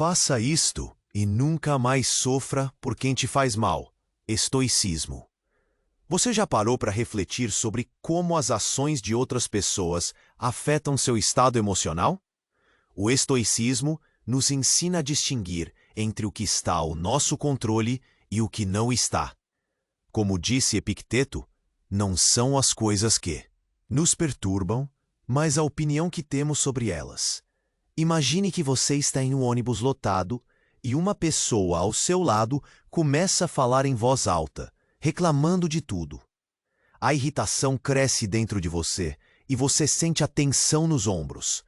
Faça isto e nunca mais sofra por quem te faz mal. Estoicismo. Você já parou para refletir sobre como as ações de outras pessoas afetam seu estado emocional? O estoicismo nos ensina a distinguir entre o que está ao nosso controle e o que não está. Como disse Epicteto, não são as coisas que nos perturbam, mas a opinião que temos sobre elas. Imagine que você está em um ônibus lotado e uma pessoa ao seu lado começa a falar em voz alta, reclamando de tudo. A irritação cresce dentro de você e você sente a tensão nos ombros.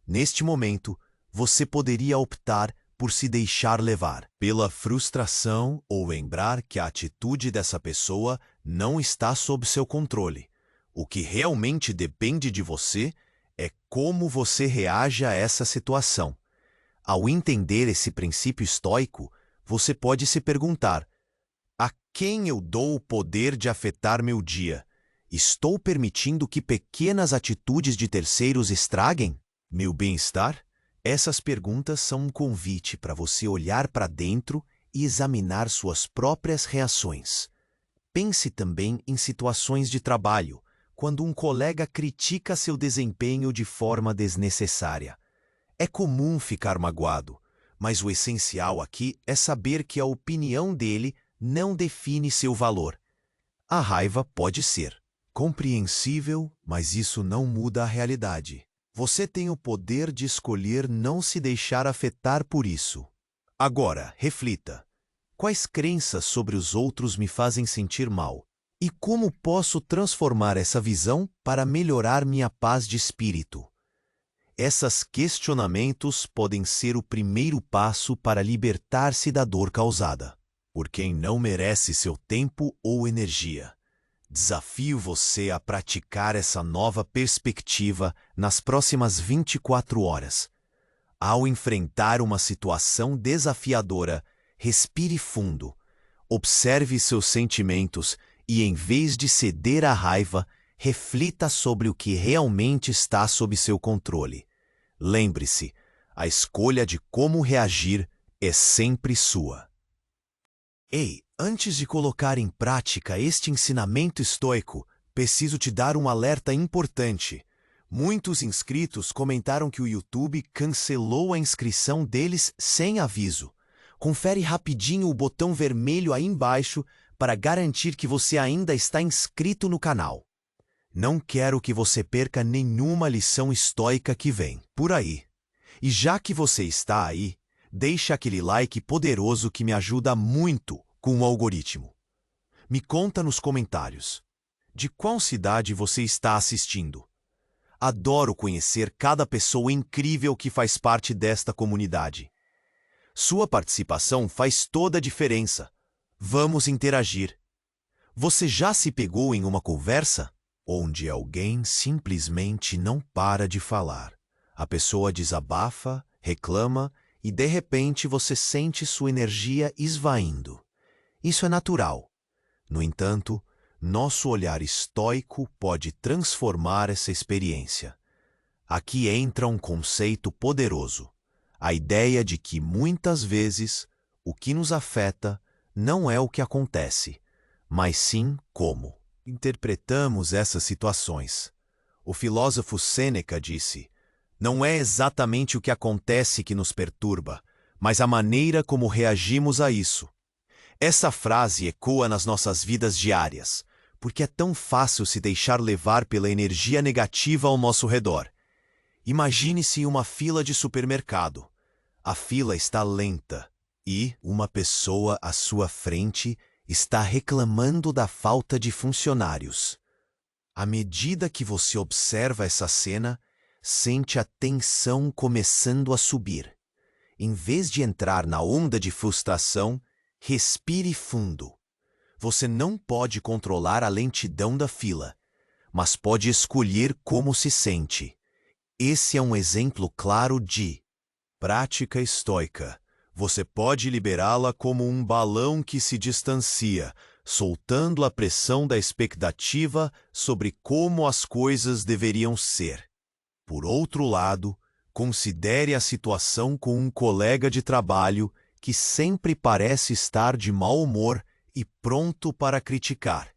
Neste momento, você poderia optar por se deixar levar pela frustração ou lembrar que a atitude dessa pessoa não está sob seu controle. O que realmente depende de você é como você reage a essa situação. Ao entender esse princípio estoico, você pode se perguntar: a quem eu dou o poder de afetar meu dia? Estou permitindo que pequenas atitudes de terceiros estraguem meu bem-estar? Essas perguntas são um convite para você olhar para dentro e examinar suas próprias reações. Pense também em situações de trabalho, quando um colega critica seu desempenho de forma desnecessária. É comum ficar magoado, mas o essencial aqui é saber que a opinião dele não define seu valor. A raiva pode ser compreensível, mas isso não muda a realidade. Você tem o poder de escolher não se deixar afetar por isso. Agora, reflita. Quais crenças sobre os outros me fazem sentir mal? E como posso transformar essa visão para melhorar minha paz de espírito? Esses questionamentos podem ser o primeiro passo para libertar-se da dor causada por quem não merece seu tempo ou energia. Desafio você a praticar essa nova perspectiva nas próximas 24 horas. Ao enfrentar uma situação desafiadora, respire fundo, observe seus sentimentos e, em vez de ceder à raiva, reflita sobre o que realmente está sob seu controle. Lembre-se, a escolha de como reagir é sempre sua. Ei, antes de colocar em prática este ensinamento estoico, preciso te dar um alerta importante. Muitos inscritos comentaram que o YouTube cancelou a inscrição deles sem aviso. Confere rapidinho o botão vermelho aí embaixo para garantir que você ainda está inscrito no canal. Não quero que você perca nenhuma lição estoica que vem por aí. E já que você está aí, deixa aquele like poderoso que me ajuda muito com o algoritmo. Me conta nos comentários. De qual cidade você está assistindo? Adoro conhecer cada pessoa incrível que faz parte desta comunidade. Sua participação faz toda a diferença. Vamos interagir. Você já se pegou em uma conversa onde alguém simplesmente não para de falar? A pessoa desabafa, reclama e de repente você sente sua energia esvaindo. Isso é natural. No entanto, nosso olhar estoico pode transformar essa experiência. Aqui entra um conceito poderoso: a ideia de que muitas vezes o que nos afeta não é o que acontece, mas sim como interpretamos essas situações. O filósofo Sêneca disse: não é exatamente o que acontece que nos perturba, mas a maneira como reagimos a isso. Essa frase ecoa nas nossas vidas diárias, porque é tão fácil se deixar levar pela energia negativa ao nosso redor. Imagine-se em uma fila de supermercado. A fila está lenta e uma pessoa à sua frente está reclamando da falta de funcionários. À medida que você observa essa cena, sente a tensão começando a subir. Em vez de entrar na onda de frustração, respire fundo. Você não pode controlar a lentidão da fila, mas pode escolher como se sente. Esse é um exemplo claro de prática estoica. Você pode liberá-la como um balão que se distancia, soltando a pressão da expectativa sobre como as coisas deveriam ser. Por outro lado, Considere a situação com um colega de trabalho que sempre parece estar de mau humor e pronto para criticar.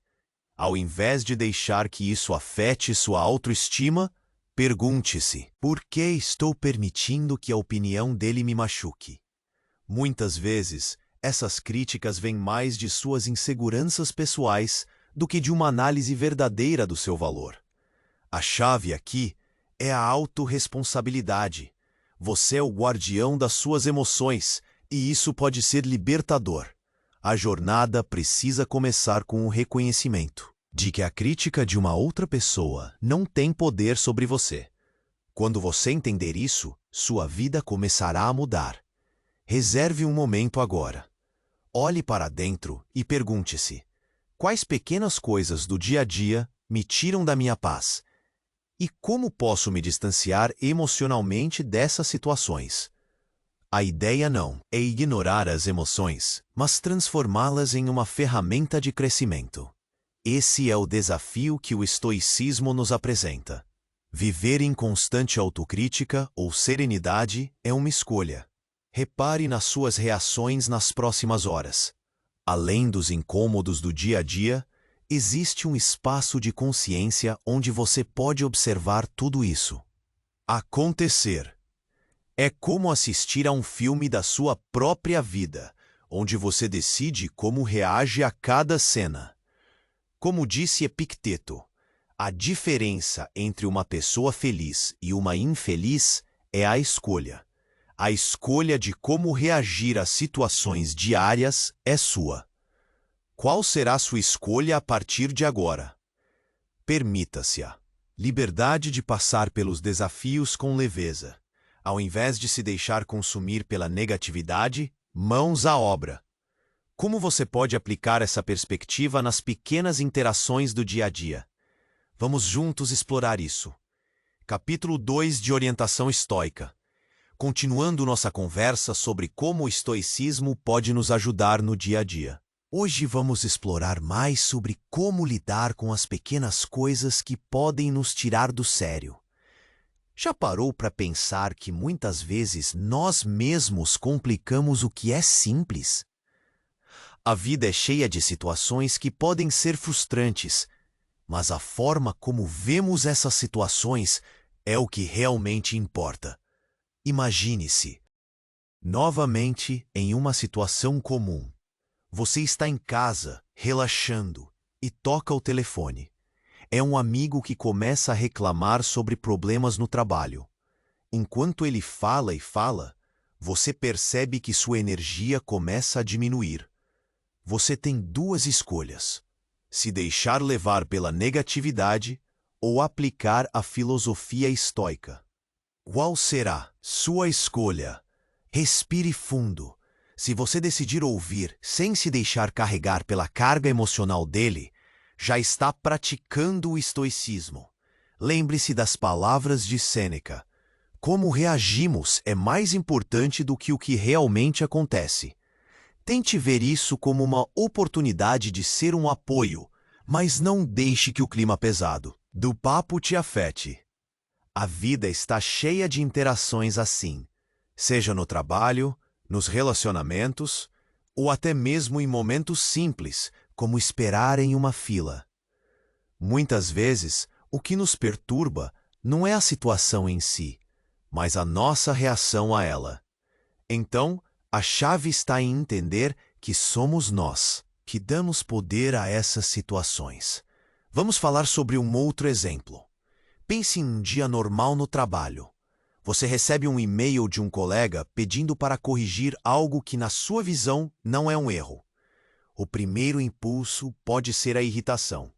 Ao invés de deixar que isso afete sua autoestima, pergunte-se: por que estou permitindo que a opinião dele me machuque? Muitas vezes, essas críticas vêm mais de suas inseguranças pessoais do que de uma análise verdadeira do seu valor. A chave aqui é a autorresponsabilidade. Você é o guardião das suas emoções e isso pode ser libertador. A jornada precisa começar com o reconhecimento de que a crítica de uma outra pessoa não tem poder sobre você. Quando você entender isso, sua vida começará a mudar. Reserve um momento agora. Olhe para dentro e pergunte-se: quais pequenas coisas do dia a dia me tiram da minha paz? E como posso me distanciar emocionalmente dessas situações? A ideia não é ignorar as emoções, mas transformá-las em uma ferramenta de crescimento. Esse é o desafio que o estoicismo nos apresenta. Viver em constante autocrítica ou serenidade é uma escolha. Repare nas suas reações nas próximas horas. Além dos incômodos do dia a dia, existe um espaço de consciência onde você pode observar tudo isso acontecer. É como assistir a um filme da sua própria vida, onde você decide como reage a cada cena. Como disse Epicteto, a diferença entre uma pessoa feliz e uma infeliz é a escolha. A escolha de como reagir às situações diárias é sua. Qual será sua escolha a partir de agora? Permita-se-a liberdade de passar pelos desafios com leveza. Ao invés de se deixar consumir pela negatividade, mãos à obra. Como você pode aplicar essa perspectiva nas pequenas interações do dia a dia? Vamos juntos explorar isso. Capítulo 2 de Orientação Estoica. Continuando nossa conversa sobre como o estoicismo pode nos ajudar no dia a dia. Hoje vamos explorar mais sobre como lidar com as pequenas coisas que podem nos tirar do sério. Já parou para pensar que muitas vezes nós mesmos complicamos o que é simples? A vida é cheia de situações que podem ser frustrantes, mas a forma como vemos essas situações é o que realmente importa. Imagine-se novamente em uma situação comum. Você está em casa, relaxando, e toca o telefone. É um amigo que começa a reclamar sobre problemas no trabalho. Enquanto ele fala e fala, você percebe que sua energia começa a diminuir. Você tem duas escolhas: se deixar levar pela negatividade ou aplicar a filosofia estoica. Qual será sua escolha? Respire fundo. Se você decidir ouvir sem se deixar carregar pela carga emocional dele, já está praticando o estoicismo. Lembre-se das palavras de Sêneca. Como reagimos é mais importante do que o que realmente acontece. Tente ver isso como uma oportunidade de ser um apoio, mas não deixe que o clima pesado do papo te afete. A vida está cheia de interações assim, seja no trabalho, nos relacionamentos, ou até mesmo em momentos simples, como esperar em uma fila. Muitas vezes, o que nos perturba não é a situação em si, mas a nossa reação a ela. Então, a chave está em entender que somos nós que damos poder a essas situações. Vamos falar sobre um outro exemplo. Pense em um dia normal no trabalho. Você recebe um e-mail de um colega pedindo para corrigir algo que, na sua visão, não é um erro. O primeiro impulso pode ser a irritação.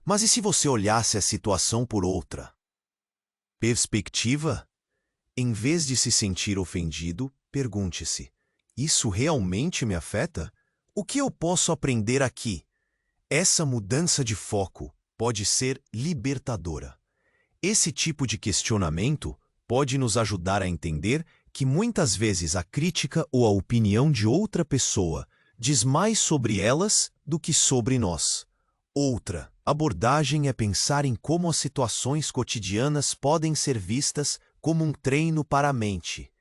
Mas e se você olhasse a situação por outra perspectiva? Em vez de se sentir ofendido, pergunte-se: isso realmente me afeta? O que eu posso aprender aqui? Essa mudança de foco pode ser libertadora. Esse tipo de questionamento pode nos ajudar a entender que muitas vezes a crítica ou a opinião de outra pessoa diz mais sobre elas do que sobre nós. Outra abordagem é pensar em como as situações cotidianas podem ser vistas como um treino para a mente.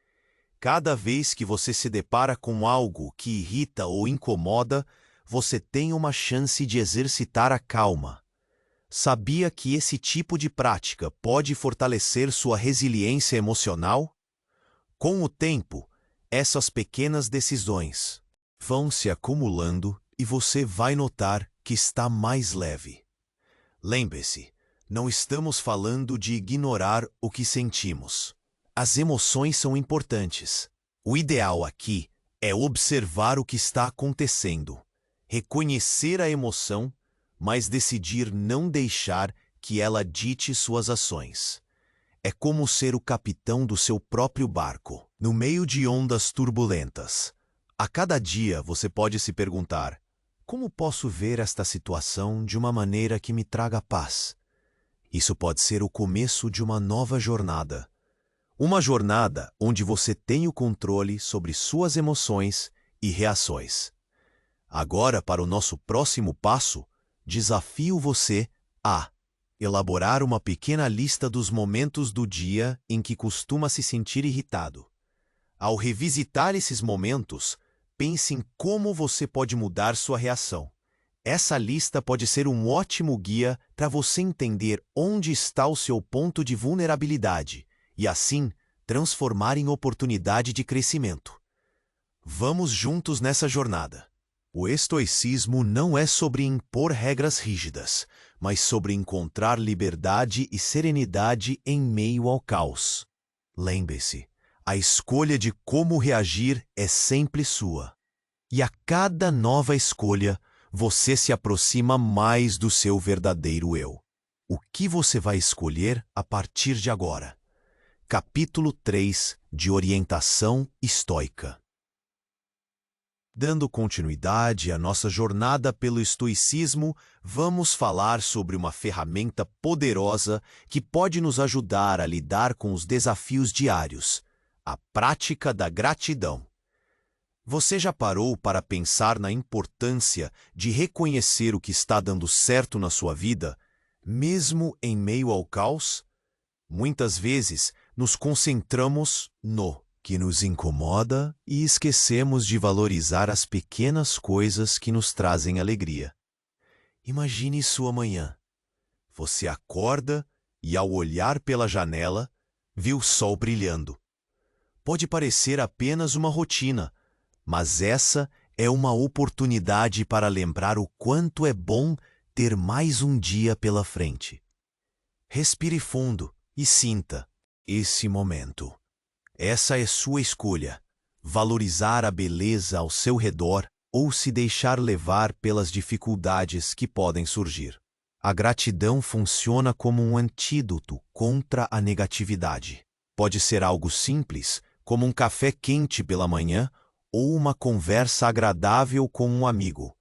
Cada vez que você se depara com algo que irrita ou incomoda, você tem uma chance de exercitar a calma. Sabia que esse tipo de prática pode fortalecer sua resiliência emocional? Com o tempo, essas pequenas decisões vão se acumulando e você vai notar que está mais leve. Lembre-se, não estamos falando de ignorar o que sentimos. As emoções são importantes. O ideal aqui é observar o que está acontecendo, reconhecer a emoção, mas decidir não deixar que ela dite suas ações. É como ser o capitão do seu próprio barco, no meio de ondas turbulentas. A cada dia você pode se perguntar: como posso ver esta situação de uma maneira que me traga paz? Isso pode ser o começo de uma nova jornada. Uma jornada onde você tem o controle sobre suas emoções e reações. Agora, para o nosso próximo passo, desafio você a elaborar uma pequena lista dos momentos do dia em que costuma se sentir irritado. Ao revisitar esses momentos, pense em como você pode mudar sua reação. Essa lista pode ser um ótimo guia para você entender onde está o seu ponto de vulnerabilidade e, assim, transformar em oportunidade de crescimento. Vamos juntos nessa jornada. O estoicismo não é sobre impor regras rígidas, mas sobre encontrar liberdade e serenidade em meio ao caos. Lembre-se, a escolha de como reagir é sempre sua. E a cada nova escolha, você se aproxima mais do seu verdadeiro eu. O que você vai escolher a partir de agora? Capítulo 3 de Orientação Estoica. Dando continuidade à nossa jornada pelo estoicismo, vamos falar sobre uma ferramenta poderosa que pode nos ajudar a lidar com os desafios diários: a prática da gratidão. Você já parou para pensar na importância de reconhecer o que está dando certo na sua vida, mesmo em meio ao caos? Muitas vezes, nos concentramos no que nos incomoda e esquecemos de valorizar as pequenas coisas que nos trazem alegria. Imagine sua manhã. Você acorda e, ao olhar pela janela, vê o sol brilhando. Pode parecer apenas uma rotina, mas essa é uma oportunidade para lembrar o quanto é bom ter mais um dia pela frente. Respire fundo e sinta esse momento. Essa é sua escolha: valorizar a beleza ao seu redor ou se deixar levar pelas dificuldades que podem surgir. A gratidão funciona como um antídoto contra a negatividade. Pode ser algo simples, como um café quente pela manhã ou uma conversa agradável com um amigo.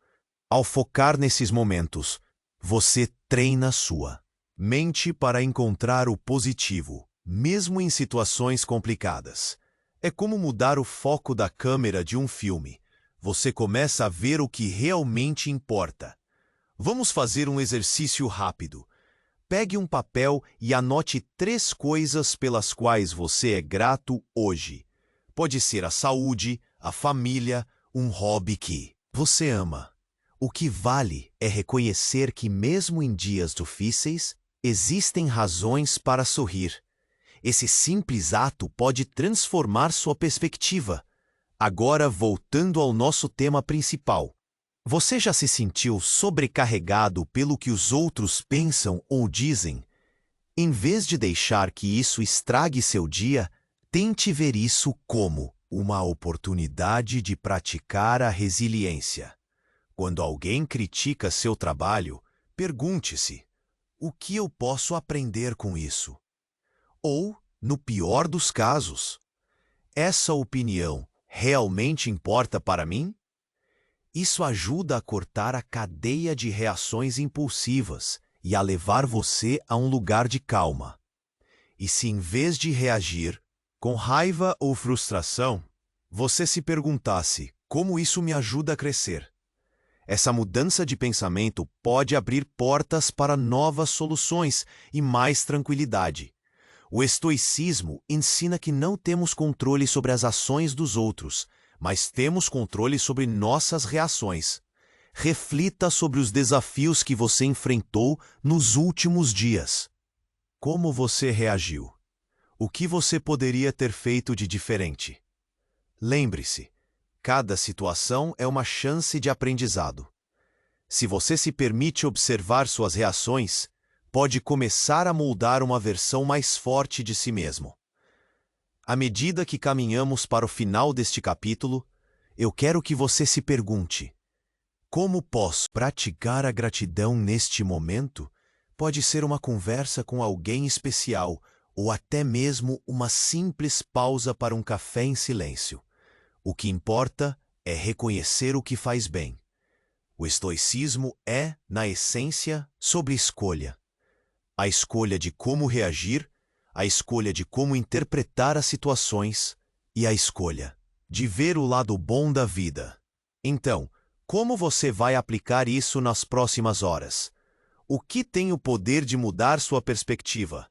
Ao focar nesses momentos, você treina sua mente para encontrar o positivo, mesmo em situações complicadas. É como mudar o foco da câmera de um filme. Você começa a ver o que realmente importa. Vamos fazer um exercício rápido. Pegue um papel e anote 3 coisas pelas quais você é grato hoje. Pode ser a saúde, a família, um hobby que você ama. O que vale é reconhecer que, mesmo em dias difíceis, existem razões para sorrir. Esse simples ato pode transformar sua perspectiva. Agora, voltando ao nosso tema principal. Você já se sentiu sobrecarregado pelo que os outros pensam ou dizem? Em vez de deixar que isso estrague seu dia, tente ver isso como uma oportunidade de praticar a resiliência. Quando alguém critica seu trabalho, pergunte-se: o que eu posso aprender com isso? Ou, no pior dos casos, essa opinião realmente importa para mim? Isso ajuda a cortar a cadeia de reações impulsivas e a levar você a um lugar de calma. E se, em vez de reagir com raiva ou frustração, você se perguntasse: como isso me ajuda a crescer? Essa mudança de pensamento pode abrir portas para novas soluções e mais tranquilidade. O estoicismo ensina que não temos controle sobre as ações dos outros, mas temos controle sobre nossas reações. Reflita sobre os desafios que você enfrentou nos últimos dias. Como você reagiu? O que você poderia ter feito de diferente? Lembre-se, cada situação é uma chance de aprendizado. Se você se permite observar suas reações, pode começar a moldar uma versão mais forte de si mesmo. À medida que caminhamos para o final deste capítulo, eu quero que você se pergunte: como posso praticar a gratidão neste momento? Pode ser uma conversa com alguém especial ou até mesmo uma simples pausa para um café em silêncio. O que importa é reconhecer o que faz bem. O estoicismo é, na essência, sobre escolha. A escolha de como reagir, a escolha de como interpretar as situações e a escolha de ver o lado bom da vida. Então, como você vai aplicar isso nas próximas horas? O que tem o poder de mudar sua perspectiva?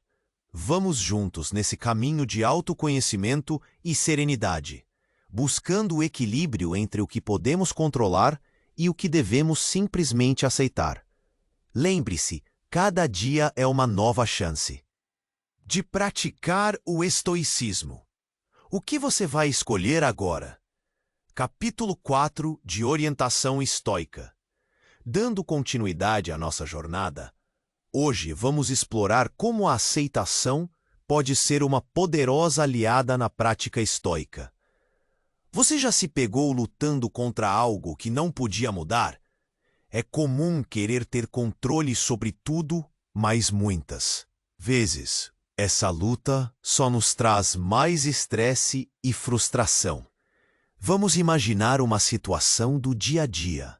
Vamos juntos nesse caminho de autoconhecimento e serenidade, buscando o equilíbrio entre o que podemos controlar e o que devemos simplesmente aceitar. Lembre-se, cada dia é uma nova chance de praticar o estoicismo. O que você vai escolher agora? Capítulo 4 de Orientação Estoica. Dando continuidade à nossa jornada, hoje vamos explorar como a aceitação pode ser uma poderosa aliada na prática estoica. Você já se pegou lutando contra algo que não podia mudar? É comum querer ter controle sobre tudo, mas muitas vezes essa luta só nos traz mais estresse e frustração. Vamos imaginar uma situação do dia a dia.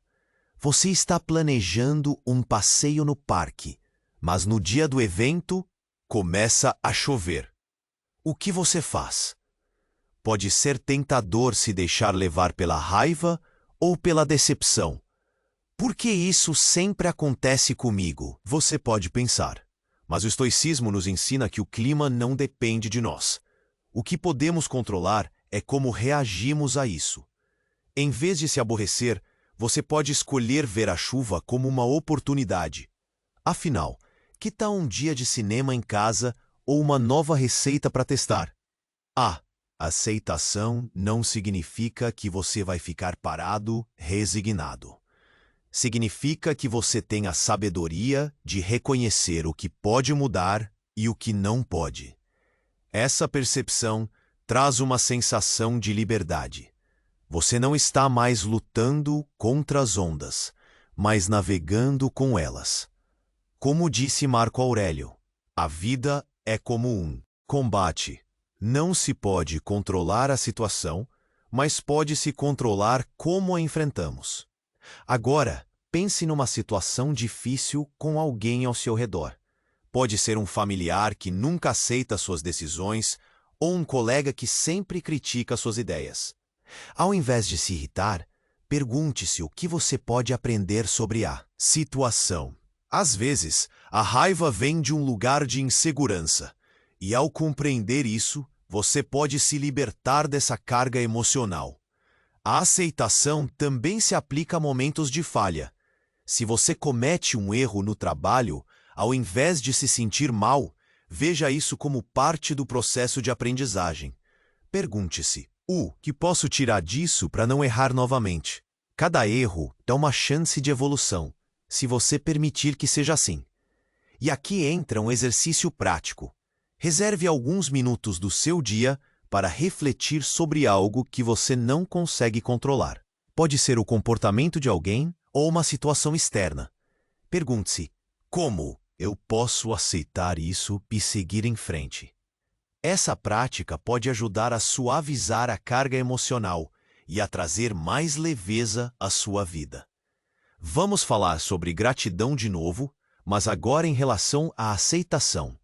Você está planejando um passeio no parque, mas no dia do evento começa a chover. O que você faz? Pode ser tentador se deixar levar pela raiva ou pela decepção. Por que isso sempre acontece comigo? Você pode pensar. Mas o estoicismo nos ensina que o clima não depende de nós. O que podemos controlar é como reagimos a isso. Em vez de se aborrecer, você pode escolher ver a chuva como uma oportunidade. Afinal, que tal um dia de cinema em casa ou uma nova receita para testar? Aceitação não significa que você vai ficar parado, resignado. Significa que você tem a sabedoria de reconhecer o que pode mudar e o que não pode. Essa percepção traz uma sensação de liberdade. Você não está mais lutando contra as ondas, mas navegando com elas. Como disse Marco Aurélio, a vida é como um combate. Não se pode controlar a situação, mas pode-se controlar como a enfrentamos. Agora, pense numa situação difícil com alguém ao seu redor. Pode ser um familiar que nunca aceita suas decisões ou um colega que sempre critica suas ideias. Ao invés de se irritar, pergunte-se o que você pode aprender sobre a situação. Às vezes, a raiva vem de um lugar de insegurança, e ao compreender isso, você pode se libertar dessa carga emocional. A aceitação também se aplica a momentos de falha. Se você comete um erro no trabalho, ao invés de se sentir mal, veja isso como parte do processo de aprendizagem. Pergunte-se: o que posso tirar disso para não errar novamente? Cada erro dá uma chance de evolução, se você permitir que seja assim. E aqui entra um exercício prático. Reserve alguns minutos do seu dia para refletir sobre algo que você não consegue controlar. Pode ser o comportamento de alguém ou uma situação externa. Pergunte-se: como eu posso aceitar isso e seguir em frente? Essa prática pode ajudar a suavizar a carga emocional e a trazer mais leveza à sua vida. Vamos falar sobre gratidão de novo, mas agora em relação à aceitação.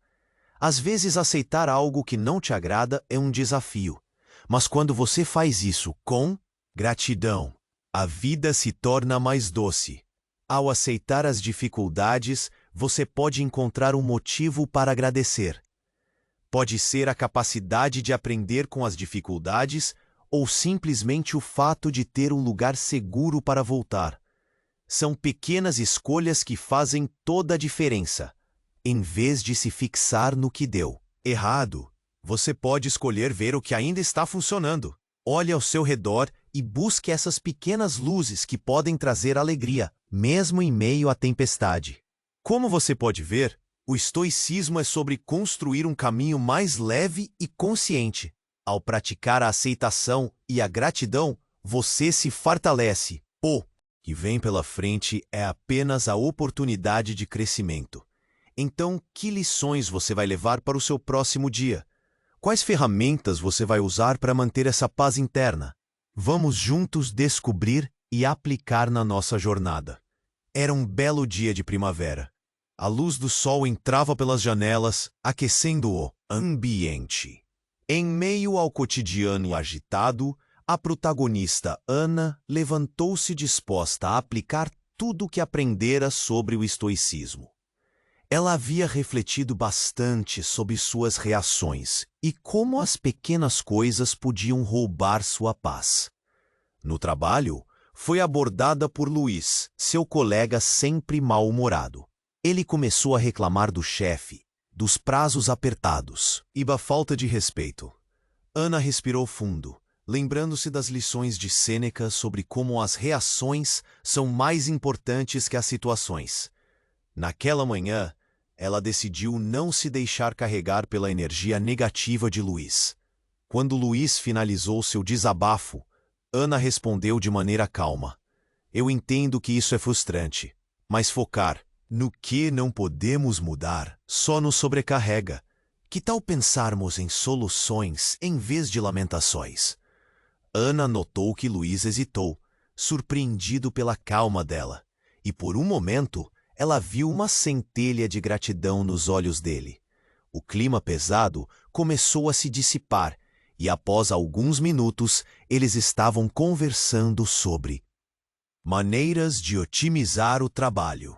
Às vezes aceitar algo que não te agrada é um desafio, mas quando você faz isso com gratidão, a vida se torna mais doce. Ao aceitar as dificuldades, você pode encontrar um motivo para agradecer. Pode ser a capacidade de aprender com as dificuldades ou simplesmente o fato de ter um lugar seguro para voltar. São pequenas escolhas que fazem toda a diferença. Em vez de se fixar no que deu errado, você pode escolher ver o que ainda está funcionando. Olhe ao seu redor e busque essas pequenas luzes que podem trazer alegria, mesmo em meio à tempestade. Como você pode ver, o estoicismo é sobre construir um caminho mais leve e consciente. Ao praticar a aceitação e a gratidão, você se fortalece. O que vem pela frente é apenas a oportunidade de crescimento. Então, que lições você vai levar para o seu próximo dia? Quais ferramentas você vai usar para manter essa paz interna? Vamos juntos descobrir e aplicar na nossa jornada. Era um belo dia de primavera. A luz do sol entrava pelas janelas, aquecendo o ambiente. Em meio ao cotidiano agitado, a protagonista Ana levantou-se disposta a aplicar tudo o que aprendera sobre o estoicismo. Ela havia refletido bastante sobre suas reações e como as pequenas coisas podiam roubar sua paz. No trabalho, foi abordada por Luiz, seu colega sempre mal-humorado. Ele começou a reclamar do chefe, dos prazos apertados e da falta de respeito. Ana respirou fundo, lembrando-se das lições de Sêneca sobre como as reações são mais importantes que as situações. Naquela manhã, ela decidiu não se deixar carregar pela energia negativa de Luiz. Quando Luiz finalizou seu desabafo, Ana respondeu de maneira calma. Eu entendo que isso é frustrante, mas focar no que não podemos mudar só nos sobrecarrega. Que tal pensarmos em soluções em vez de lamentações? Ana notou que Luiz hesitou, surpreendido pela calma dela, e por um momento ela viu uma centelha de gratidão nos olhos dele. O clima pesado começou a se dissipar, e após alguns minutos eles estavam conversando sobre maneiras de otimizar o trabalho.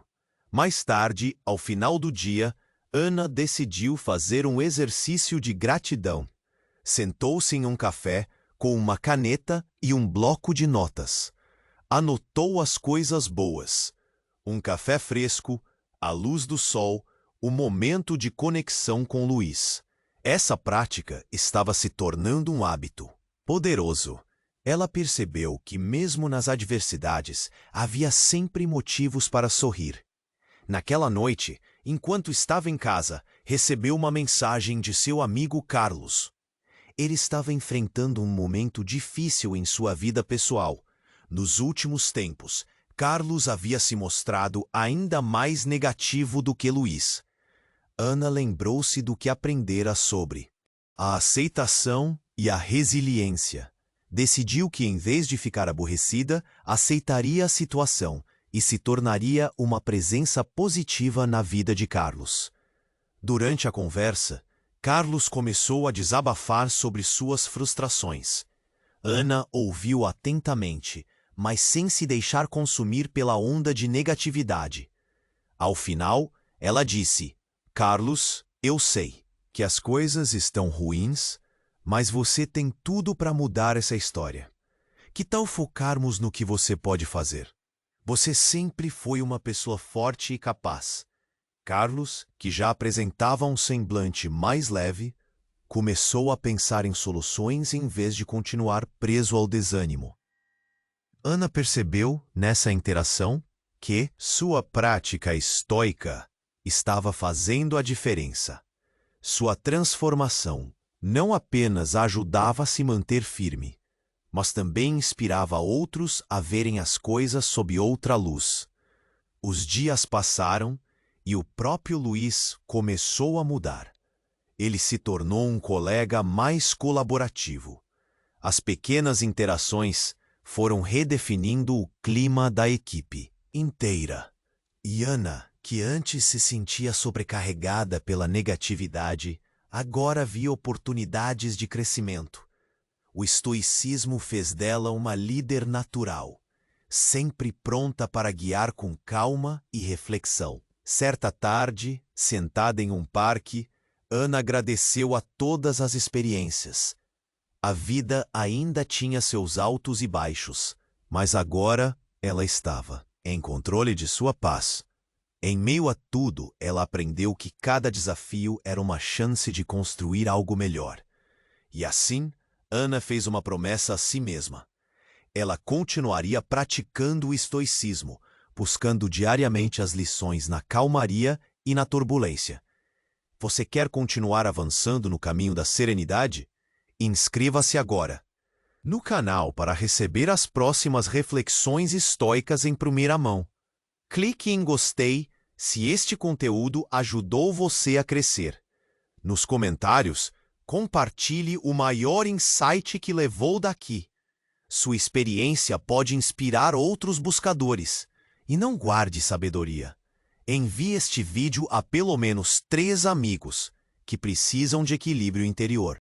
Mais tarde, ao final do dia, Ana decidiu fazer um exercício de gratidão. Sentou-se em um café com uma caneta e um bloco de notas. Anotou as coisas boas. Um café fresco, a luz do sol, o momento de conexão com Luiz. Essa prática estava se tornando um hábito poderoso. Ela percebeu que mesmo nas adversidades havia sempre motivos para sorrir. Naquela noite, enquanto estava em casa, recebeu uma mensagem de seu amigo Carlos. Ele estava enfrentando um momento difícil em sua vida pessoal. Nos últimos tempos, Carlos havia se mostrado ainda mais negativo do que Luiz. Ana lembrou-se do que aprendera sobre a aceitação e a resiliência. Decidiu que, em vez de ficar aborrecida, aceitaria a situação e se tornaria uma presença positiva na vida de Carlos. Durante a conversa, Carlos começou a desabafar sobre suas frustrações. Ana ouviu atentamente, mas sem se deixar consumir pela onda de negatividade. Ao final, ela disse: Carlos, eu sei que as coisas estão ruins, mas você tem tudo para mudar essa história. Que tal focarmos no que você pode fazer? Você sempre foi uma pessoa forte e capaz. Carlos, que já apresentava um semblante mais leve, começou a pensar em soluções em vez de continuar preso ao desânimo. Ana percebeu, nessa interação, que sua prática estoica estava fazendo a diferença. Sua transformação não apenas a ajudava a se manter firme, mas também inspirava outros a verem as coisas sob outra luz. Os dias passaram e o próprio Luiz começou a mudar. Ele se tornou um colega mais colaborativo. As pequenas interações foram redefinindo o clima da equipe inteira. E Ana, que antes se sentia sobrecarregada pela negatividade, agora via oportunidades de crescimento. O estoicismo fez dela uma líder natural, sempre pronta para guiar com calma e reflexão. Certa tarde, sentada em um parque, Ana agradeceu a todas as experiências. A vida ainda tinha seus altos e baixos, mas agora ela estava em controle de sua paz. Em meio a tudo, ela aprendeu que cada desafio era uma chance de construir algo melhor. E assim, Ana fez uma promessa a si mesma. Ela continuaria praticando o estoicismo, buscando diariamente as lições na calmaria e na turbulência. Você quer continuar avançando no caminho da serenidade? Inscreva-se agora no canal para receber as próximas reflexões estoicas em primeira mão. Clique em gostei se este conteúdo ajudou você a crescer. Nos comentários, compartilhe o maior insight que levou daqui. Sua experiência pode inspirar outros buscadores. E não guarde sabedoria. Envie este vídeo a pelo menos 3 amigos que precisam de equilíbrio interior.